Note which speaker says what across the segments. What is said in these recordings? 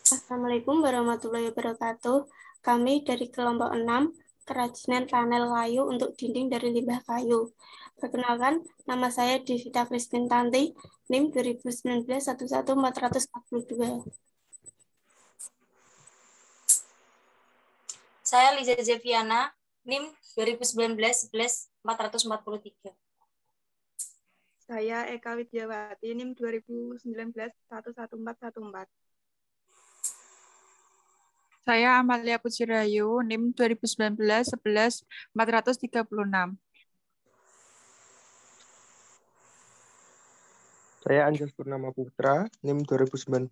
Speaker 1: Assalamualaikum warahmatullahi wabarakatuh. Kami dari kelompok 6, kerajinan panel kayu untuk dinding dari limbah kayu. Perkenalkan, nama saya Devita Christine Tanti, NIM 2019-11442.
Speaker 2: Saya Liza Zeviana, NIM 2019-11-443.
Speaker 3: Saya Eka Widyawati, NIM 2019-11414.
Speaker 4: Saya Amalia Pucirayu, NIM 2019-11-436.
Speaker 5: Saya Anjas Purnama Putra, NIM 2019-11410.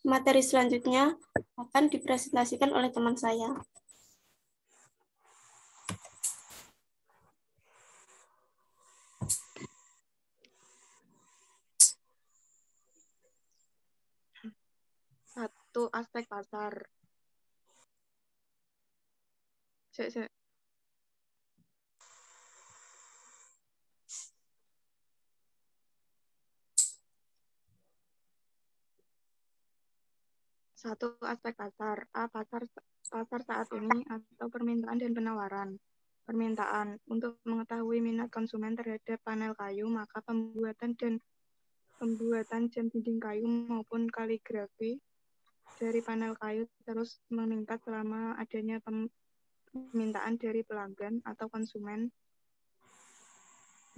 Speaker 1: Materi selanjutnya akan dipresentasikan oleh teman saya.
Speaker 3: Satu, aspek pasar. Satu, aspek pasar. A, pasar saat ini atau permintaan dan penawaran. Permintaan. Untuk mengetahui minat konsumen terhadap panel kayu, maka pembuatan jam dinding kayu maupun kaligrafi dari panel kayu terus meningkat selama adanya permintaan dari pelanggan atau konsumen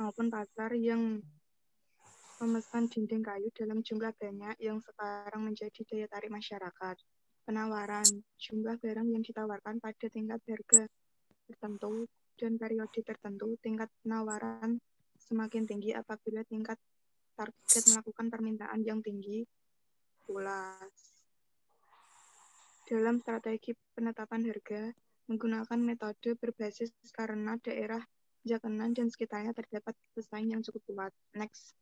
Speaker 3: maupun pasar yang memesan dinding kayu dalam jumlah banyak yang sekarang menjadi daya tarik masyarakat. Penawaran, jumlah barang yang ditawarkan pada tingkat harga tertentu dan periode tertentu. Tingkat penawaran semakin tinggi apabila tingkat target melakukan permintaan yang tinggi pula. Dalam strategi penetapan harga, menggunakan metode berbasis karena daerah Jakenan dan sekitarnya terdapat pesaing yang cukup kuat. Next.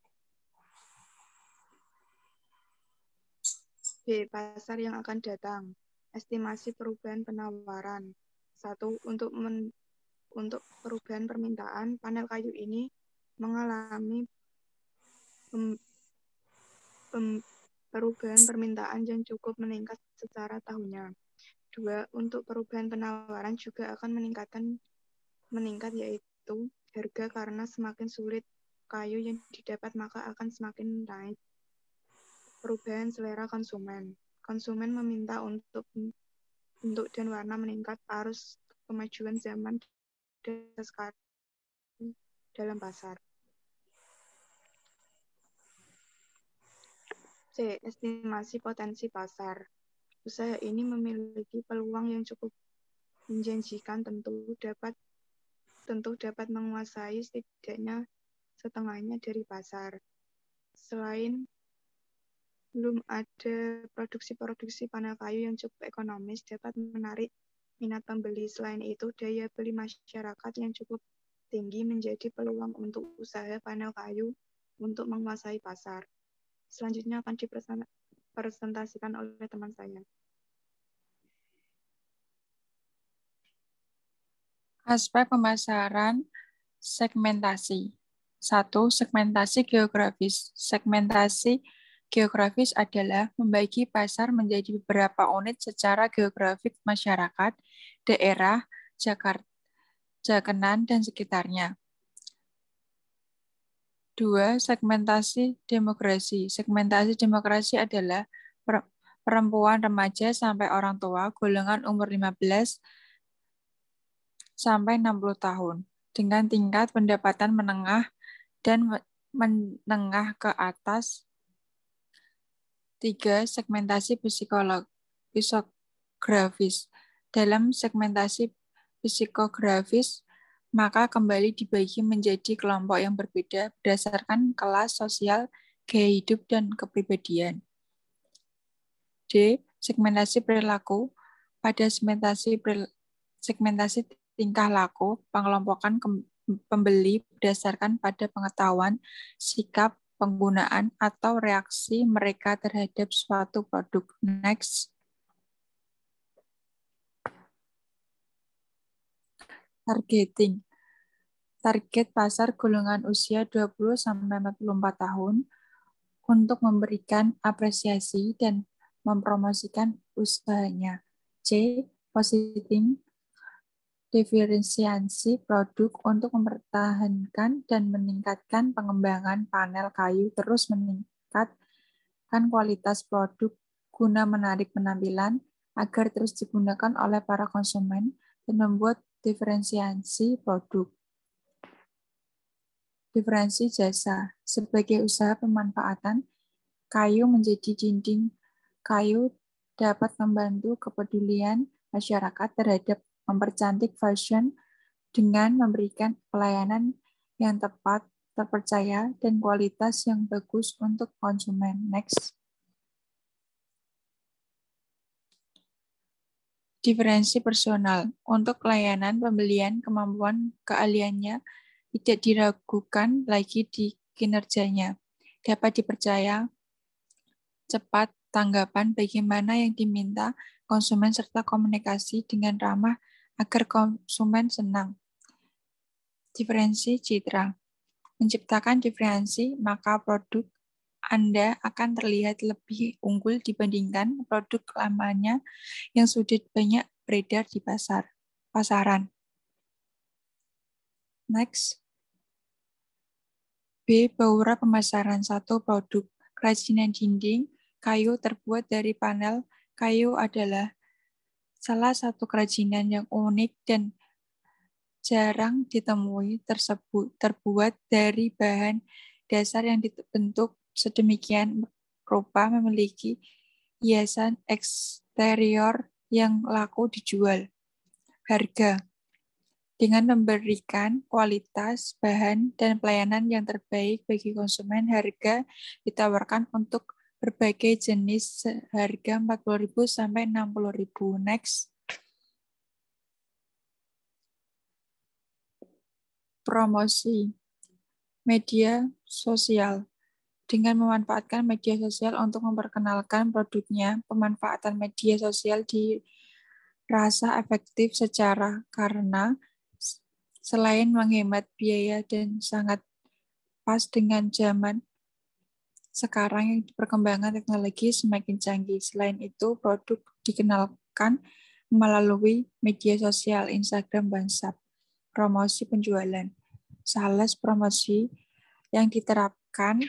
Speaker 3: B. Pasar yang akan datang. Estimasi perubahan penawaran. 1. Untuk perubahan permintaan, panel kayu ini mengalami perubahan permintaan yang cukup meningkat secara tahunnya. 2. Untuk perubahan penawaran juga akan meningkat yaitu harga karena semakin sulit kayu yang didapat maka akan semakin naik. Perubahan selera konsumen. Konsumen meminta untuk bentuk dan warna meningkat arus kemajuan zaman sekarang dalam pasar. C. Estimasi potensi pasar. Usaha ini memiliki peluang yang cukup menjanjikan tentu dapat menguasai setidaknya setengahnya dari pasar. Selain belum ada produksi panel kayu yang cukup ekonomis dapat menarik minat pembeli. Selain itu, daya beli masyarakat yang cukup tinggi menjadi peluang untuk usaha panel kayu untuk menguasai pasar. Selanjutnya akan dipresentasikan oleh teman saya.
Speaker 4: Aspek pemasaran segmentasi. 1. Segmentasi geografis. Segmentasi geografis adalah membagi pasar menjadi beberapa unit secara geografik masyarakat, daerah, Jakarta, Jakenan, dan sekitarnya. 2. Segmentasi demografi. Segmentasi demografi adalah perempuan, remaja, sampai orang tua, golongan umur 15 sampai 60 tahun, dengan tingkat pendapatan menengah dan menengah ke atas. 3. Segmentasi psikografis. Dalam segmentasi psikografis, maka kembali dibagi menjadi kelompok yang berbeda berdasarkan kelas sosial, gaya hidup, dan kepribadian. D. Segmentasi perilaku. Pada segmentasi tingkah laku, pengelompokan pembeli berdasarkan pada pengetahuan, sikap, penggunaan, atau reaksi mereka terhadap suatu produk. Next. Targeting. Target pasar golongan usia 20-44 tahun, untuk memberikan apresiasi dan mempromosikan usahanya. C. Positing diferensiasi produk untuk mempertahankan dan meningkatkan pengembangan panel kayu, terus meningkatkan kualitas produk guna menarik penampilan agar terus digunakan oleh para konsumen dan membuat diferensiasi produk. Diferensi jasa sebagai usaha pemanfaatan kayu menjadi dinding kayu dapat membantu kepedulian masyarakat terhadap mempercantik fashion dengan memberikan pelayanan yang tepat, terpercaya, dan kualitas yang bagus untuk konsumen. Next. Diferensi personal. Untuk layanan pembelian, kemampuan keahliannya tidak diragukan lagi di kinerjanya. Dapat dipercaya, cepat, tanggapan bagaimana yang diminta konsumen serta komunikasi dengan ramah agar konsumen senang. Diferensi citra. Menciptakan diferensi, maka produk Anda akan terlihat lebih unggul dibandingkan produk lamanya yang sudah banyak beredar di pasaran. Next. B. Bauran pemasaran. 1. Produk kerajinan dinding kayu terbuat dari panel kayu adalah salah satu kerajinan yang unik dan jarang ditemui, terbuat dari bahan dasar yang dibentuk sedemikian rupa, memiliki hiasan eksterior yang laku dijual. Harga. Dengan memberikan kualitas, bahan, dan pelayanan yang terbaik bagi konsumen, harga ditawarkan untuk berbagai jenis harga 40.000 sampai 60.000. Next. Promosi media sosial. Dengan memanfaatkan media sosial untuk memperkenalkan produknya, pemanfaatan media sosial dirasa efektif karena selain menghemat biaya dan sangat pas dengan zaman sekarang yang perkembangan teknologi semakin canggih. Selain itu, produk dikenalkan melalui media sosial, Instagram, WhatsApp. Promosi penjualan. Sales promosi yang diterapkan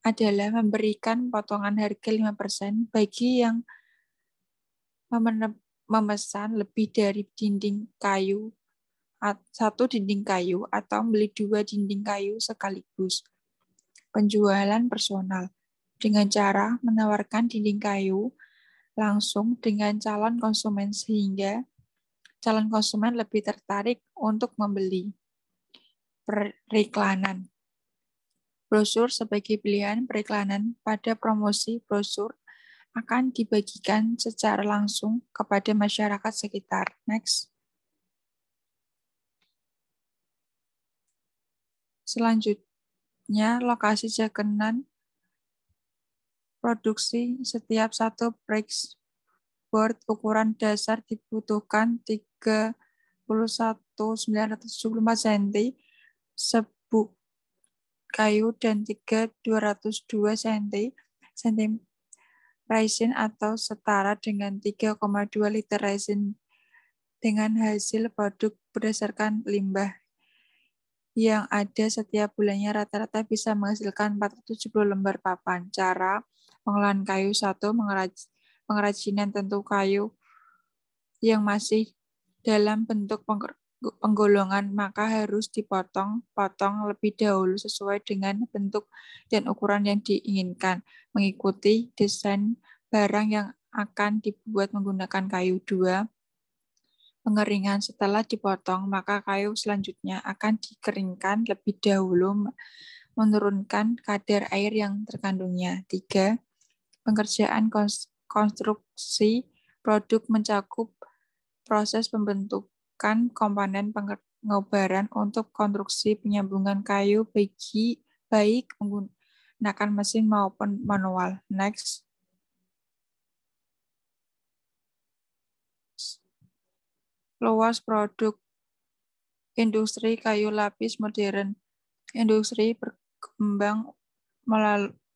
Speaker 4: adalah memberikan potongan harga 5% bagi yang memesan lebih dari satu dinding kayu atau membeli 2 dinding kayu sekaligus. Penjualan personal dengan cara menawarkan dinding kayu langsung dengan calon konsumen sehingga calon konsumen lebih tertarik untuk membeli. Periklanan. Brosur sebagai pilihan periklanan pada promosi brosur akan dibagikan secara langsung kepada masyarakat sekitar. Next. Selanjutnya, lokasi jakenan produksi. Setiap satu breakboard ukuran dasar dibutuhkan 31.975 cm, sebuk kayu dan 202 cm resin atau setara dengan 3,2 liter resin dengan hasil produk berdasarkan limbah yang ada setiap bulannya rata-rata bisa menghasilkan 470 lembar papan. Cara pengolahan kayu. 1. Pengrajinan tentu kayu yang masih dalam bentuk penggolongan maka harus dipotong lebih dahulu sesuai dengan bentuk dan ukuran yang diinginkan, mengikuti desain barang yang akan dibuat menggunakan kayu. 2. Pengeringan. Setelah dipotong, maka kayu selanjutnya akan dikeringkan lebih dahulu, menurunkan kadar air yang terkandungnya. 3. Pengerjaan konstruksi produk mencakup proses pembentukan komponen pengobaran untuk konstruksi penyambungan kayu baik menggunakan mesin maupun manual. Next. Luas produk industri kayu lapis modern. Industri berkembang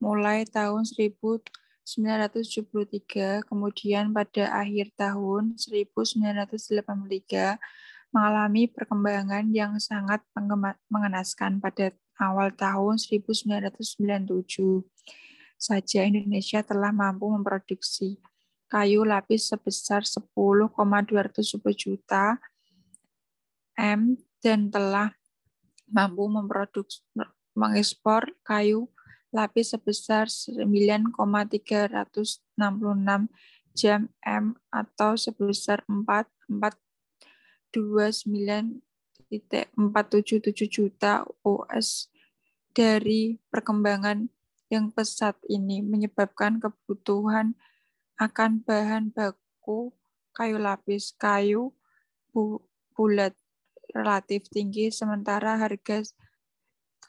Speaker 4: mulai tahun 1973, kemudian pada akhir tahun 1983 mengalami perkembangan yang sangat mengenaskan. Pada awal tahun 1997 saja Indonesia telah mampu memproduksi kayu lapis sebesar 10,210 juta M dan telah mampu mengekspor kayu lapis sebesar 9,366 jam M atau sebesar 429,477 juta US. Dari perkembangan yang pesat ini menyebabkan kebutuhan akan bahan baku kayu lapis kayu bulat relatif tinggi, sementara harga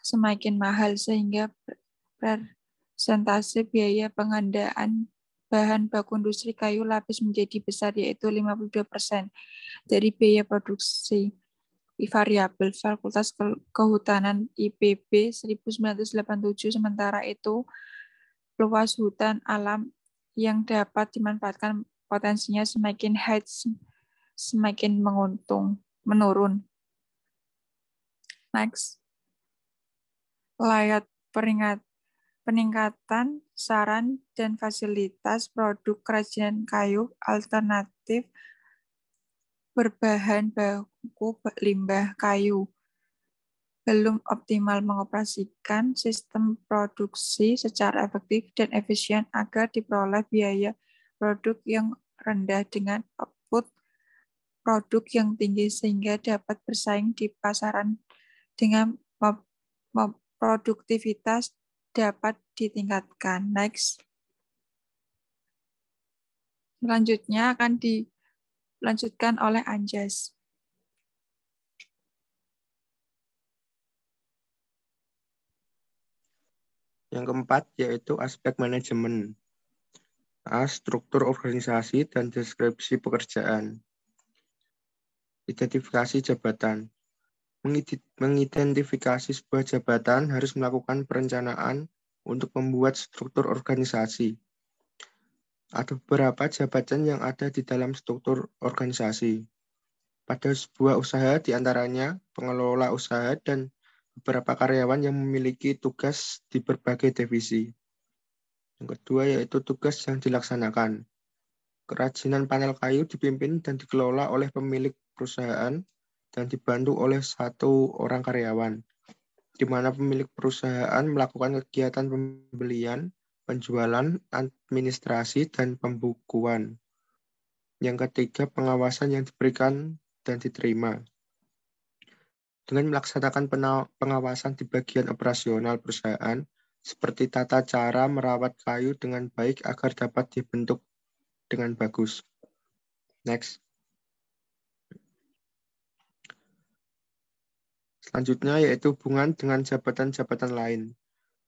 Speaker 4: semakin mahal, sehingga persentase biaya pengadaan bahan baku industri kayu lapis menjadi besar, yaitu 52% dari biaya produksi variabel Fakultas Kehutanan IPB 1987. Sementara itu, luas hutan alam yang dapat dimanfaatkan potensinya semakin menurun. Next. Layout peningkatan saran dan fasilitas produk kerajinan kayu alternatif berbahan baku limbah kayu. Belum optimal mengoperasikan sistem produksi secara efektif dan efisien agar diperoleh biaya produk yang rendah dengan output produk yang tinggi sehingga dapat bersaing di pasaran dengan produktivitas dapat ditingkatkan. Next. Selanjutnya akan dilanjutkan oleh Anjas.
Speaker 5: Yang keempat yaitu aspek manajemen. A. Struktur organisasi dan deskripsi pekerjaan. Identifikasi jabatan. Mengidentifikasi sebuah jabatan harus melakukan perencanaan untuk membuat struktur organisasi. Ada beberapa jabatan yang ada di dalam struktur organisasi. Pada sebuah usaha diantaranya pengelola usaha dan beberapa karyawan yang memiliki tugas di berbagai divisi. Yang kedua yaitu tugas yang dilaksanakan. Kerajinan panel kayu dipimpin dan dikelola oleh pemilik perusahaan dan dibantu oleh 1 orang karyawan, di mana pemilik perusahaan melakukan kegiatan pembelian, penjualan, administrasi, dan pembukuan. Yang ketiga, pengawasan yang diberikan dan diterima. Dengan melaksanakan pengawasan di bagian operasional perusahaan, seperti tata cara merawat kayu dengan baik agar dapat dibentuk dengan bagus. Next. Selanjutnya yaitu hubungan dengan jabatan-jabatan lain.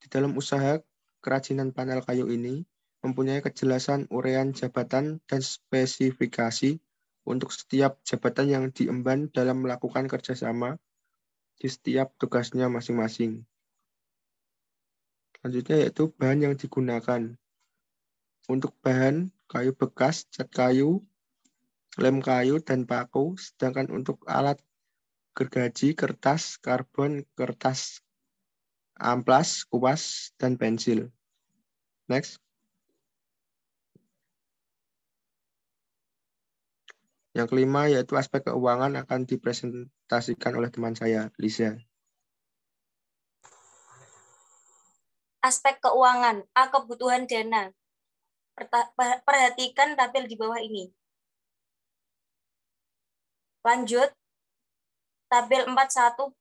Speaker 5: Di dalam usaha kerajinan panel kayu ini mempunyai kejelasan urean jabatan dan spesifikasi untuk setiap jabatan yang diemban dalam melakukan kerjasama di setiap tugasnya masing-masing. Selanjutnya yaitu bahan yang digunakan. Untuk bahan kayu bekas, cat kayu, lem kayu, dan paku, sedangkan untuk alat gergaji, kertas, karbon, kertas, amplas, kuas, dan pensil. Next. Yang kelima yaitu aspek keuangan akan dipresentasikan oleh teman saya, Lisa.
Speaker 2: Aspek keuangan. A. Kebutuhan dana. Perhatikan tabel di bawah ini. Lanjut. Tabel 412,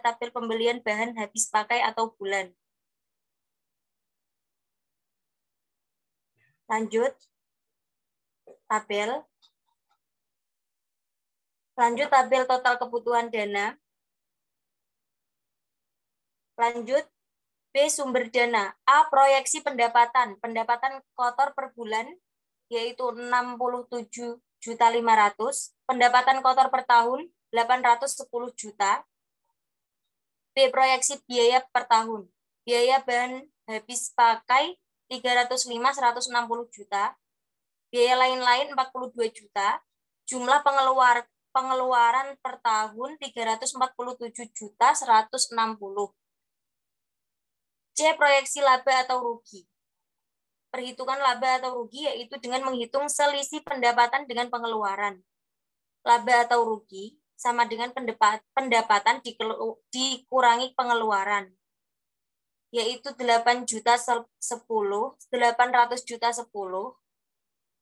Speaker 2: tabel pembelian bahan habis pakai atau bulan. Lanjut. Lanjut tabel total kebutuhan dana. Lanjut. B. Sumber dana. A. Proyeksi pendapatan. Pendapatan kotor per bulan yaitu 67.500.000. Pendapatan kotor per tahun 810 juta. B. Proyeksi biaya per tahun. Biaya bahan habis pakai 305.160 juta. Biaya lain-lain 42 juta. Jumlah pengeluaran per tahun 347.160. C. Proyeksi laba atau rugi. Perhitungan laba atau rugi yaitu dengan menghitung selisih pendapatan dengan pengeluaran. Laba atau rugi sama dengan pendapatan dikurangi pengeluaran, yaitu 800 juta 10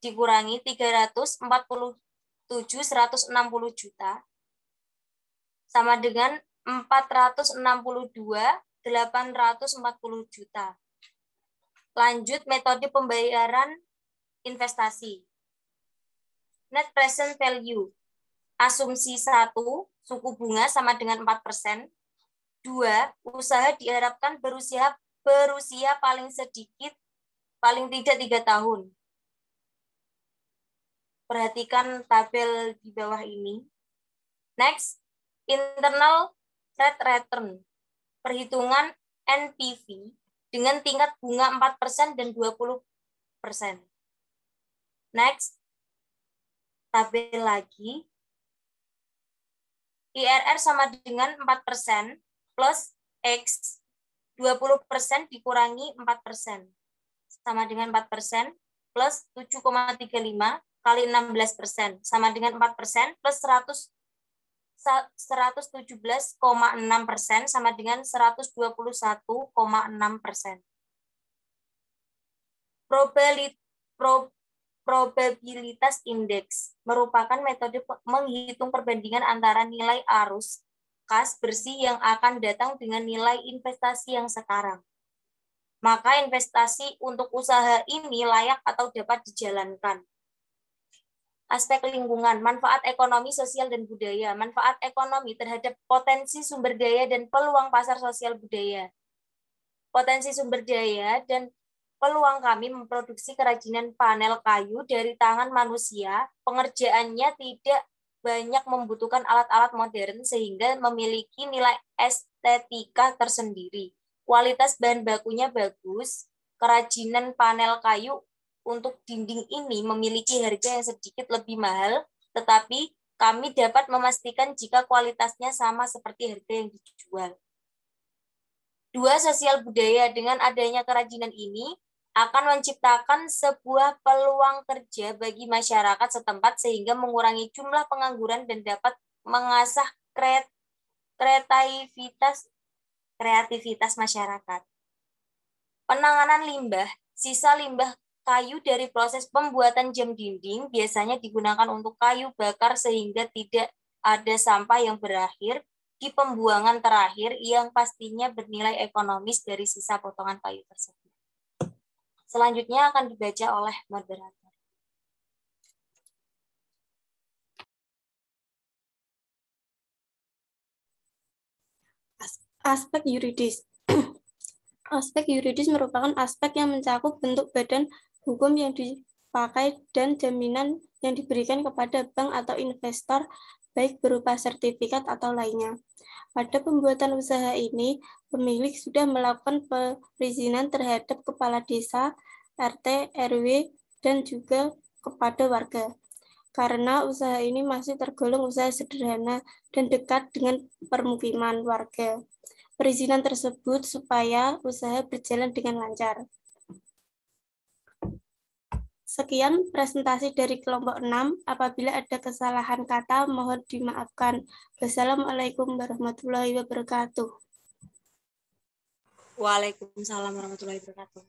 Speaker 2: dikurangi 347.160 juta sama dengan 462.840 juta. Lanjut metode pembayaran investasi. Net present value. Asumsi 1, suku bunga sama dengan 4%. 2, usaha diharapkan berusia paling sedikit, paling tidak 3 tahun. Perhatikan tabel di bawah ini. Next, internal rate return. Perhitungan NPV dengan tingkat bunga 4% dan 20%. Next, tabel lagi. IRR sama dengan 4% plus X. 20% dikurangi 4%. Sama dengan 4% plus 7,35 kali 16%. Sama dengan 4% plus 117,6% sama dengan 121,6%. Probabilitas indeks merupakan metode menghitung perbandingan antara nilai arus kas bersih yang akan datang dengan nilai investasi yang sekarang. Maka investasi untuk usaha ini layak atau dapat dijalankan. Aspek lingkungan, manfaat ekonomi, sosial, dan budaya. Manfaat ekonomi terhadap potensi sumber daya dan peluang pasar sosial budaya. Potensi sumber daya dan peluang kami memproduksi kerajinan panel kayu dari tangan manusia. Pengerjaannya tidak banyak membutuhkan alat-alat modern sehingga memiliki nilai estetika tersendiri. Kualitas bahan bakunya bagus. Kerajinan panel kayu untuk dinding ini memiliki harga yang sedikit lebih mahal, tetapi kami dapat memastikan jika kualitasnya sama seperti harga yang dijual. 2. Sosial budaya. Dengan adanya kerajinan ini akan menciptakan sebuah peluang kerja bagi masyarakat setempat sehingga mengurangi jumlah pengangguran dan dapat mengasah kreativitas masyarakat. Penanganan limbah. Sisa limbah kayu dari proses pembuatan jam dinding biasanya digunakan untuk kayu bakar sehingga tidak ada sampah yang berakhir di pembuangan terakhir yang pastinya bernilai ekonomis dari sisa potongan kayu tersebut. Selanjutnya akan dibaca oleh moderator.
Speaker 1: Aspek yuridis. Aspek yuridis merupakan aspek yang mencakup bentuk badan hukum yang dipakai dan jaminan yang diberikan kepada bank atau investor, baik berupa sertifikat atau lainnya. Pada pembuatan usaha ini, pemilik sudah melakukan perizinan terhadap kepala desa, RT, RW, dan juga kepada warga. Karena usaha ini masih tergolong usaha sederhana dan dekat dengan permukiman warga. Perizinan tersebut supaya usaha berjalan dengan lancar. Sekian presentasi dari kelompok 6. Apabila ada kesalahan kata, mohon dimaafkan. Wassalamualaikum warahmatullahi wabarakatuh.
Speaker 2: Waalaikumsalam warahmatullahi wabarakatuh.